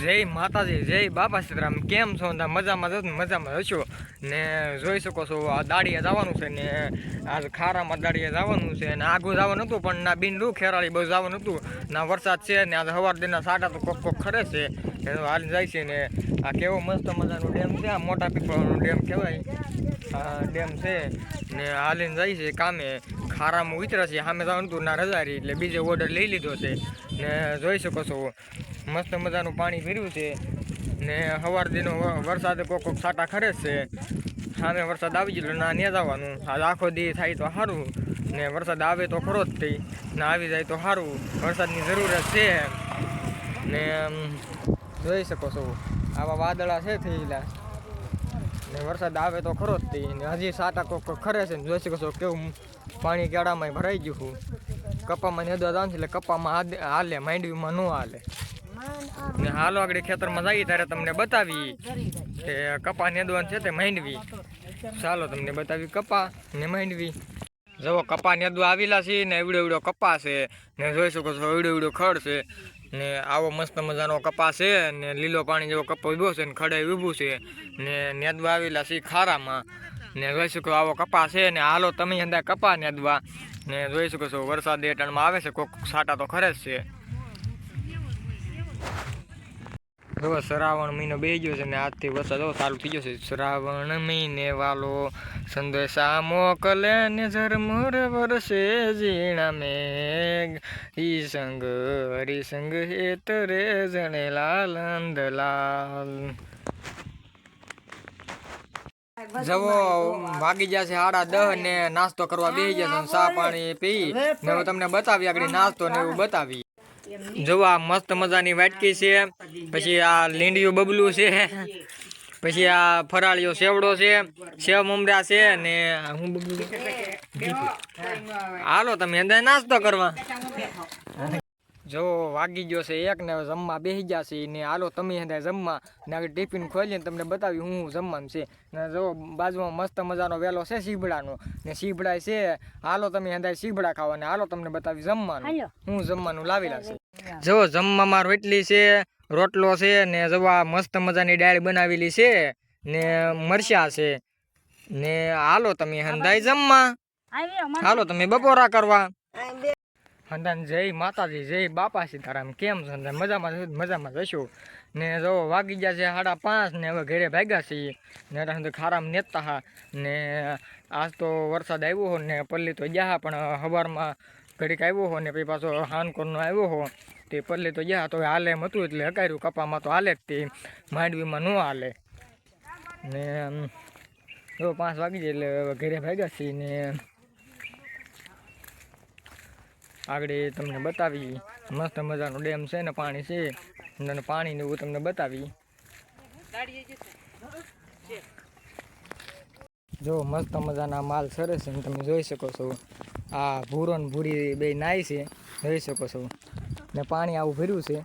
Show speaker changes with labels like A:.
A: જય માતાજી, જય બાપા સીતારામ। કેમ છો? મજામાં છો? મજામાં હશો ને? જોઈ શકો છો આ દાડીએ જવાનું છે ને, આજ ખારામાં દાડીએ જવાનું છે ને, આગું જવાનું હતું પણ ના બિંદુ ખેરાળી બહુ જવાનું હતું ના, વરસાદ છે ને, આજે સવાર દિનના સાટા તો કોક ખરે છે એનો હાલ જાય છે ને। આ કેવો મસ્ત મજાનો ડેમ છે, આ મોટા પીપળાનો ડેમ કહેવાય આ ડેમ છે ને, હાલીને જાય છે કામે। ખારામાં ઉતરે છે, સામે જવાનું હતું ના રજારી એટલે બીજો ઓર્ડર લઈ લીધો છે ને। જોઈ શકો છો મસ્ત મજાનું પાણી ભર્યું છે ને, સવાર દિનો વરસાદ કોક છાંટા ખરે છે। સામે વરસાદ આવી ગયો ના ન્યા જવાનું, આજ આખો દી થાય તો સારું ને, વરસાદ આવે તો ખરો જ થઈ ને, આવી જાય તો સારું, વરસાદની જરૂરત છે ને। જોઈ શકો છો આવા વાદળા છે થયેલા ને, વરસાદ આવે તો ખરો જ થઈ ને, હજી છાંટા કોક ખરે છે ને। જોઈ શકો છો કેવું પાણી કેળામાં ભરાઈ ગયું, કપામાં નેદવા જવાનું છે એટલે કપામાં હાલે, માંડવીમાં ન હાલે ને। હાલો આગળ ખેતરમાં જઈએ ત્યારે તમને બતાવી કે કપા નેદવાનું છે તે માંડવી, ચાલો તમને બતાવી કપા ને માંડવી। જવો કપા નેદવા આવેલા છે ને, એવડો એવડો કપા છે ને, જોઈ શકો છો એવડો એવડો ખડ છે ને, આવો મસ્ત મજાનો કપા છે ને, લીલો પાણી જેવો કપો ઉભો છે ને, ખડે ઊભું છે ને, નેદવા આવેલા છે ખારામાં ને। જોઈ શકો આવો કપા છે ને, હાલો તમે અંદર કપા નેદવા ને। જોઈ શકો છો વરસાદ એ ટાણમાં આવે છે, કોક છાંટા તો ખરે જ છે। જો શ્રાવણ મહિનો બે ગયો છે ને, આજથી વરસાદ ચાલુ થઈ ગયો છે। શ્રાવણ મહિને વાલો સંદેશા મોકલે ને, ઝરમર વરસે ઝીણા મેઘ, ઈ સંગ હરિસંગ હેત રે જણે લાલ નંદલાલ। જવો વાગી જશે 10:30 ને, નાસ્તો કરવા બેસી જશે, ચા પાણી પી ને હવે તમને બતાવી આગળ નાસ્તો ને એવું બતાવી। જો આ મસ્ત મજાની વાટકી છે, પછી આ લીંડિયું બબલું છે, પછી આ ફરાળીયો સેવડો છે, સેવ મમરા છે ને, હું બબલું હાલો તમે અંદર નાસ્તો કરવા। જો વાગી ગયો છે 1 ને, જમવા બેસી જશે ને, હાલો તમે અંદર જમવા ને, આગળ ટિફિન ખોલીને તમને બતાવી હું જમવાનું છે ને। જો બાજુમાં મસ્ત મજાનો વેલો છે સીભડાનો ને, સીભડા છે, હાલો તમે અંદર સીભડા ખાવા ને, હાલો તમને બતાવી જમવાનું હું જમવાનું લાવેલા છે। જો જમવામાં રોટલી છે, રોટલો છે ને, જવા મસ્ત મજાની દાળ બનાવેલી છે ને, મરચા છે ને, હાલો તમે હંધાઈ જમવા, હાલો તમે બપોરા કરવા। હંધાન જય માતાજી, જય બાપા સીતારામ। કેમ છો? મજામાં જશો ને? જો વાગી ગયા છે 5:30 ને, હવે ઘરે ભાગ્યા છીએ ને, ખારામાં નેતા હા ને, આજ તો વરસાદ આવ્યો હો ને, પલ્લી તો ગયા પણ સવારમાં ઘડીક આવ્યો હો ને, પછી પાછો હાનકોરનો આવ્યો હો તે પલ્લી તો ગયા તો હાલે એમ હતું એટલે હકાર્યું, કપામાં તો હાલે જ તે, માંડવીમાં ન હાલે ને। જો 5 વાગી જાય એટલે ઘરે ભાગ્યા છીએ ને, આગળ તમને બતાવી મસ્ત મજાનો ડેમ છે ને, પાણી છે અને પાણી ને એવું તમને બતાવી। જો મસ્ત મજાના માલ સરસ છે તમે જોઈ શકો છો, આ ભૂરો ને ભૂરી બે નાય છે જોઈ શકો છો ને, પાણી આવું ભર્યું છે